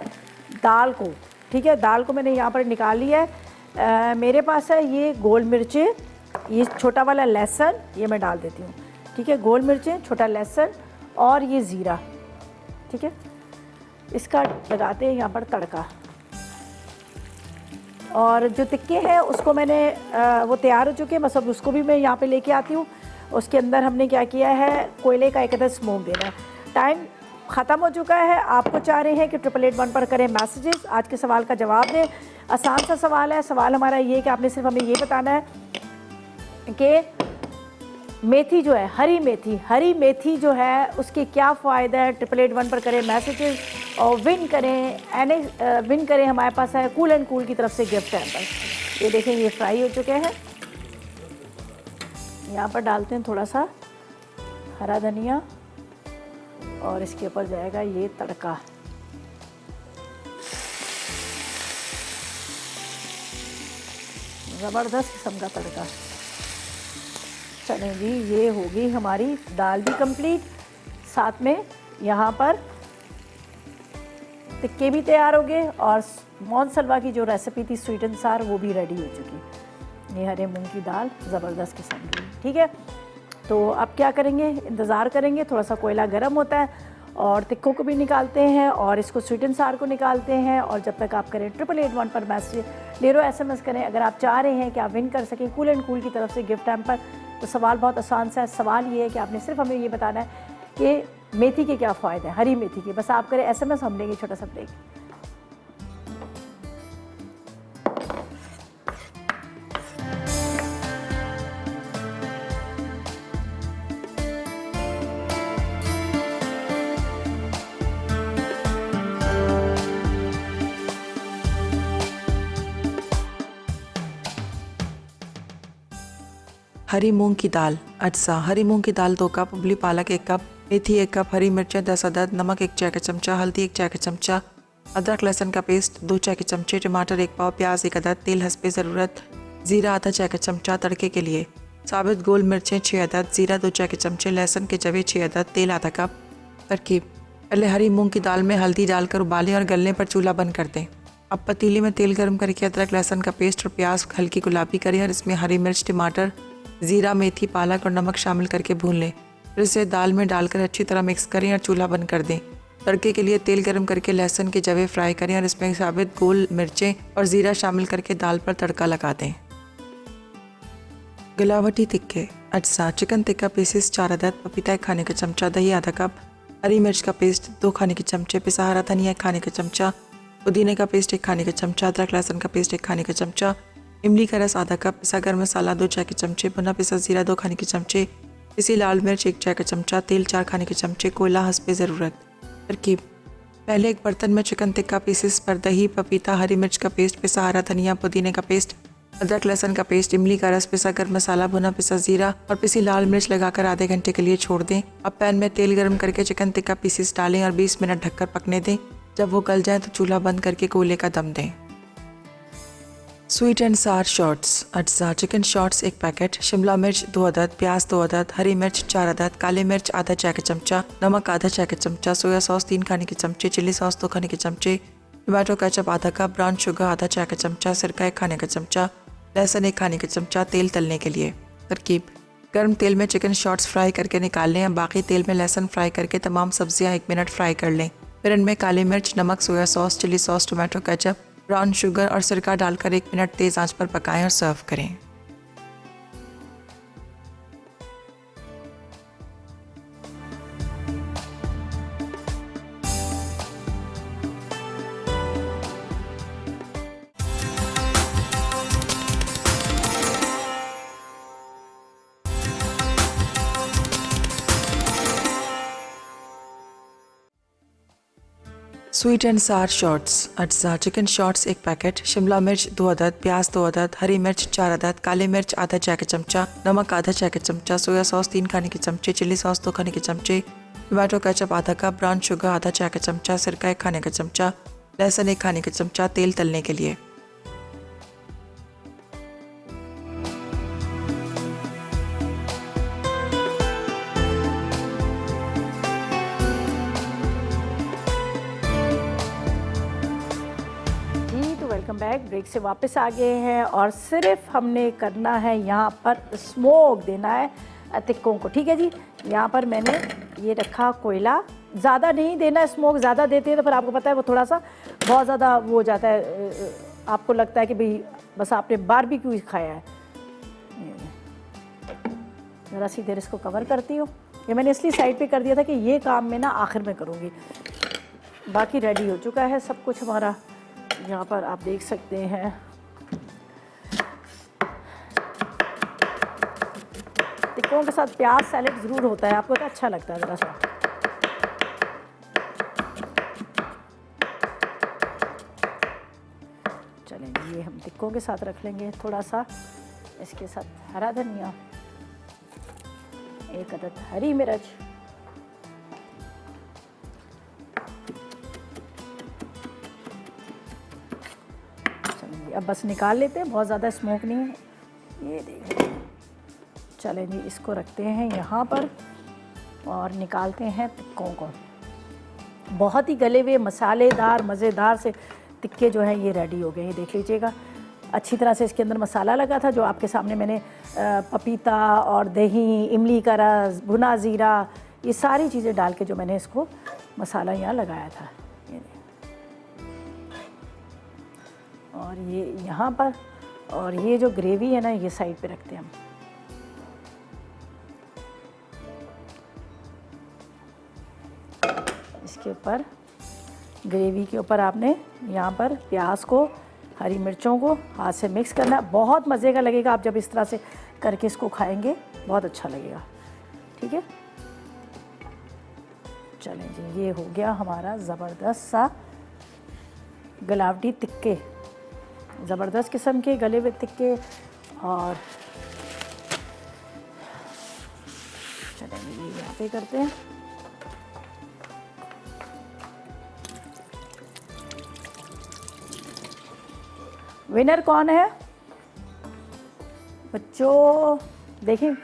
A: दाल को, ठीक है। दाल को मैंने यहाँ पर निकाल लिया है। मेरे पास है ये गोल मिर्चें, ये छोटा वाला लहसुन, ये मैं डाल देती हूँ, ठीक है। गोल मिर्चें, छोटा लहसुन और ये ज़ीरा, ठीक है। इसका लगाते हैं यहाँ पर तड़का। और जो टिक्के हैं उसको मैंने वो तैयार हो चुके हैं, बस अब उसको भी मैं यहाँ पे लेके आती हूँ। उसके अंदर हमने क्या किया है, कोयले का एक स्मोक देना है। टाइम ख़त्म हो चुका है। आपको चाह रहे हैं कि 888 पर करें मैसेजेस, आज के सवाल का जवाब दें। आसान सा सवाल है। सवाल हमारा ये है कि आपने सिर्फ हमें ये बताना है कि मेथी जो है, हरी मेथी जो है उसके क्या फ़ायदा है। 888 पर करें मैसेजेस और विन करें हमारे पास है कूल एंड कूल की तरफ से गिफ्ट हैम्पर। ये देखें, ये फ्राई हो चुके हैं। यहाँ पर डालते हैं थोड़ा सा हरा धनिया और इसके ऊपर जाएगा ये तड़का। ज़बरदस्त किस्म का तड़का। चलें जी, ये होगी हमारी दाल भी कंप्लीट, साथ में यहाँ पर टिक्के भी तैयार हो गए और मौन सलवा की जो रेसिपी थी स्वीट एंड सार, वो भी रेडी हो चुकी। ये हरे मूंग की दाल ज़बरदस्त किस्म की, ठीक है। तो अब क्या करेंगे, इंतज़ार करेंगे, थोड़ा सा कोयला गर्म होता है और टिक्कों को भी निकालते हैं और इसको स्वीट एंड सार को निकालते हैं। और जब तक आप करें 888 पर मैसेज ले रो SMS करें। अगर आप चाह रहे हैं कि आप विन कर सकें कूल एंड कूल की तरफ से गिफ्ट हैम्पर, तो सवाल बहुत आसान सा है। सवाल ये है कि आपने सिर्फ हमें ये बताना है कि मेथी के क्या फ़ायदे हैं, हरी मेथी के। बस आप करें SMS, हम लेंगे छोटा सा ब्रेक।
D: हरी मूंग की दाल अज्जा। हरी मूंग की दाल 2 कप, उबली पालक 1 कप, मेथी 1 कप, हरी मिर्चें 10 अदद, नमक 1 चाय का चमचा, हल्दी 1 चाय का चमचा, अदरक लहसुन का पेस्ट 2 चाय के चमचे, टमाटर 1 पाव, प्याज 1 अदद, तेल हस्बे ज़रूरत, ज़ीरा आधा चाय का चमचा तड़के के लिए, साबित गोल मिर्चें 6 अदद, ज़ीरा 2 चाय के चमचे, लहसुन के जवे 6 अदद, तेल आधा कप। तरकीब: पहले हरी मूंग की दाल में हल्दी डालकर उबालें और गलने पर चूल्हा बंद कर दें। अब पतीले में तेल गर्म करके अदरक लहसुन का पेस्ट और प्याज हल्की गुलाबी करें और इसमें हरी मिर्च, टमाटर, ज़ीरा, मेथी, पालक और नमक शामिल करके भून लें। फिर इसे दाल में डालकर अच्छी तरह मिक्स करें और चूल्हा बंद कर दें। तड़के के लिए तेल गर्म करके लहसुन के जवे फ्राई करें और इसमें साबित गोल मिर्चें और ज़ीरा शामिल करके दाल पर तड़का लगा दें। गलावटी टिक्के अज्जा। चिकन टिक्का पीसेस 4 अदद, पपीता 1 खाने का चमचा, दही आधा कप, हरी मिर्च का पेस्ट 2 खाने के चमचे, पिसा हरा धनिया 1 खाने का चमचा, पुदीने का पेस्ट 1 खाने का चमचा, अदरक लहसुन का पेस्ट 1 खाने का चमचा, इमली का रस आधा कप, पिसा गर्म मसाला 2 चाय के चमचे, भुना पिसा ज़ीरा 2 खाने के चमचे, पिसी लाल मिर्च 1 चाय का चमचा, तेल 4 खाने के चमचे, कोयला हस्बे ज़रूरत। तरकीब: पहले एक बर्तन में चिकन टिक्का पीसेस पर दही, पपीता, हरी मिर्च का पेस्ट, पिसा हरा धनिया, पुदीने का पेस्ट, अदरक लहसुन का पेस्ट, इमली का रस, पिसा गर्म मसाला, भुना पिसा जीरा और पिसी लाल मिर्च लगाकर आधे घंटे के लिए छोड़ दें। अब पैन में तेल गर्म करके चिकन टिक्का पीसेस डालें और 20 मिनट ढककर पकने दें। जब वो गल जाए तो चूल्हा बंद करके कोयले का दम दें। स्वीट एंड सार शॉर्ट्स। अज्जा: चिकन शॉर्ट्स 1 पैकेट, शिमला मिर्च 2 अदद, प्याज 2 अदद, हरी मिर्च 4 अदद, काले मिर्च आधा चाय का चमचा, नमक आधा चाय का चमचा, सोया सॉस 3 खाने के चमचे, चिली सॉस 2 खाने के चमचे, टमाटो केचप आधा कप, ब्राउन शुगर आधा चाय का चमचा, सिरका 1 खाने का चमचा, लहसुन 1 खाने का चमचा, तेल तलने के लिए। तरकीब: गर्म तेल में चिकन शॉर्ट्स फ्राई करके निकाल लें। अब बाकी तेल में लहसुन फ्राई करके तमाम सब्जियां 1 मिनट फ्राई कर लें। फिर इनमें काली मिर्च, नमक, soya sauce, chilli sauce, tomato ketchup, brown sugar और सिरका डालकर 1 मिनट तेज़ आंच पर पकाएं और सर्व करें। स्वीट एंड सार शॉर्ट्स। अज्जा: चिकन शॉर्ट्स 1 पैकेट, शिमला मिर्च 2 अदद, प्याज 2 अदद, हरी मिर्च 4 अदद, काले मिर्च आधा चाय का चमचा, नमक आधा चाय का चमचा, सोया सॉस 3 खाने के चमचे, चिली सॉस 2 खाने के चमचे, टमाटो केचप आधा कप, ब्राउन शुगर आधा चाय का चमचा, सिरका 1 खाने का चमचा, लहसुन 1 खाने का चमचा, तेल तलने के लिए।
A: Welcome back. ब्रेक से वापस आ गए हैं और सिर्फ हमने करना है यहाँ पर स्मोक देना है टिक्कों को। ठीक है जी। यहाँ पर मैंने ये रखा कोयला। ज़्यादा नहीं देना स्मोक, ज़्यादा देते हैं तो फिर आपको पता है वो थोड़ा सा बहुत ज़्यादा वो हो जाता है, आपको लगता है कि भाई बस आपने बारबेक्यू खाया है। ज़रा सी देर इसको कवर करती हूँ। ये मैंने इसलिए साइड पे कर दिया था कि ये काम मैं ना आखिर में करूँगी। बाकी रेडी हो चुका है सब कुछ हमारा। यहाँ पर आप देख सकते हैं टिक्कों के साथ प्याज सैलेड ज़रूर होता है, आपको तो अच्छा लगता है ज़रा सा। चलें ये हम टिक्कों के साथ रख लेंगे। थोड़ा सा इसके साथ हरा धनिया, 1 अदद हरी मिर्च, अब बस निकाल लेते हैं, बहुत ज़्यादा स्मोक नहीं है। ये देखिए, चलें जी इसको रखते हैं यहाँ पर और निकालते हैं टिक्कों को। बहुत ही गले हुए मसालेदार मज़ेदार से टिक्के जो हैं ये रेडी हो गए। ये देख लीजिएगा अच्छी तरह से इसके अंदर मसाला लगा था जो आपके सामने मैंने पपीता और दही, इमली का रस, भुना ज़ीरा, ये सारी चीज़ें डाल के जो मैंने इसको मसाला यहाँ लगाया था। और ये यहाँ पर, और ये जो ग्रेवी है ना ये साइड पे रखते हैं हम। इसके ऊपर ग्रेवी के ऊपर आपने यहाँ पर प्याज को, हरी मिर्चों को हाथ से मिक्स करना। बहुत मज़े का लगेगा आप जब इस तरह से करके इसको खाएंगे, बहुत अच्छा लगेगा। ठीक है, चलें जी ये हो गया हमारा ज़बरदस्त सा गलावटी टिक्के, ज़बरदस्त किस्म के गले हुए टिक्के। और चलें ये यहाँ पे करते हैं। विनर कौन है बच्चों? देखिए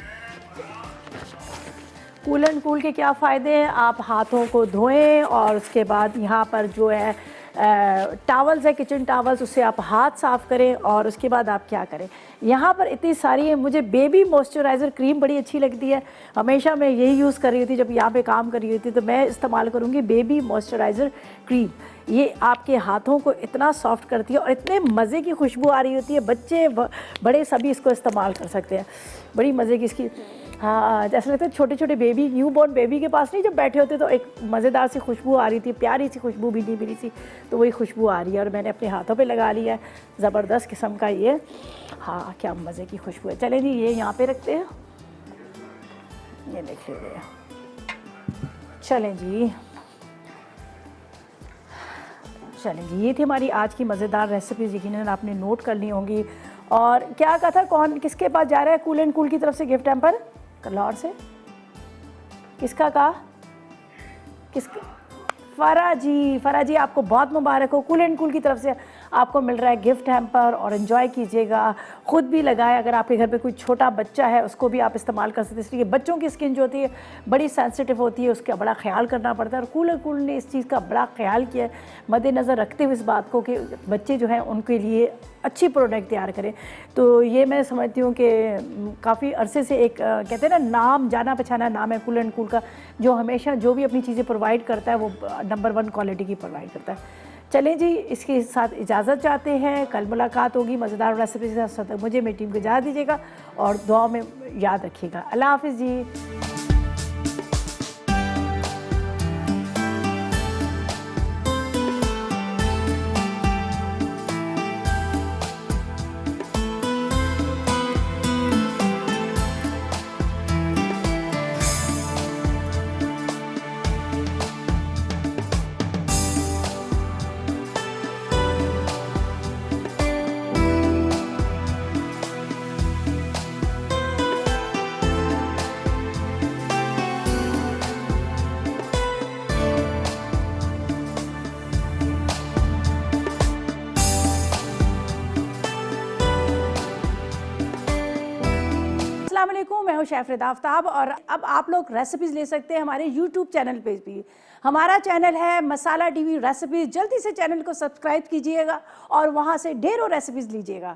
A: कूल एंड कूल के क्या फ़ायदे हैं। आप हाथों को धोएं और उसके बाद यहाँ पर जो है टावल्स है, किचन टावल्स, उससे आप हाथ साफ़ करें। और उसके बाद आप क्या करें, यहाँ पर इतनी सारी है। मुझे बेबी मॉइस्चराइज़र क्रीम बड़ी अच्छी लगती है, हमेशा मैं यही यूज़ कर रही थी जब यहाँ पे काम कर रही थी, तो मैं इस्तेमाल करूँगी बेबी मॉइस्चराइज़र क्रीम। ये आपके हाथों को इतना सॉफ्ट करती है और इतने मज़े की खुशबू आ रही होती है, बच्चे बड़े सभी इसको इस्तेमाल कर सकते हैं। बड़ी मज़े की इसकी, हाँ जैसे लगता है छोटे छोटे बेबी, न्यू बॉर्न बेबी के पास नहीं जब बैठे होते तो एक मज़ेदार सी खुशबू आ रही थी, प्यारी सी खुशबू, भीनी भीनी सी, तो वही खुशबू आ रही है। और मैंने अपने हाथों पे लगा लिया है, ज़बरदस्त किस्म का ये, हाँ क्या मज़े की खुशबू है। चलें जी ये यहाँ पे रखते हैं। ये लिख लीजिए। चलें जी, ये थी हमारी आज की मज़ेदार रेसिपीज़, यकीनन आपने नोट कर ली होंगी। और क्या कहा था, कौन किसके पास जा रहा है कूल एंड कूल की तरफ से गिफ्ट हैम्पर? लाहौर से किसका कहा? किसका? फ़रा जी आपको बहुत मुबारक हो, कूल एंड कूल की तरफ से आपको मिल रहा है गिफ्ट हैम्पर। और एंजॉय कीजिएगा, ख़ुद भी लगाएं। अगर आपके घर पे कोई छोटा बच्चा है उसको भी आप इस्तेमाल कर सकते हैं, इसलिए बच्चों की स्किन जो होती है बड़ी सेंसिटिव होती है, उसका बड़ा ख्याल करना पड़ता है। और कूल एंड कूल ने इस चीज़ का बड़ा ख्याल किया है, मद्देनज़र रखते हुए इस बात को कि बच्चे जो हैं उनके लिए अच्छी प्रोडक्ट तैयार करें। तो ये मैं समझती हूँ कि काफ़ी अरसे से एक कहते हैं ना, नाम जाना पहचाना नाम है कूल एंड कूल का, जो हमेशा जो भी अपनी चीज़ें प्रोवाइड करता है वो नंबर 1 क्वालिटी की प्रोवाइड करता है। चलें जी, इसके साथ इजाज़त चाहते हैं। कल मुलाकात होगी मज़ेदार रेसिपी के साथ। मुझे मेरी टीम को इजाज़त दीजिएगा और दुआ में याद रखिएगा। अल्लाह हाफ़िज़ जी। अस्सलाम वालेकुम, मैं हूँ शेफ़ रिदा आफ्ताब और अब आप लोग रेसिपीज़ ले सकते हैं हमारे यूट्यूब चैनल पे भी। हमारा चैनल है मसाला टीवी रेसिपीज़। जल्दी से चैनल को सब्सक्राइब कीजिएगा और वहाँ से ढेरों रेसिपीज़ लीजिएगा।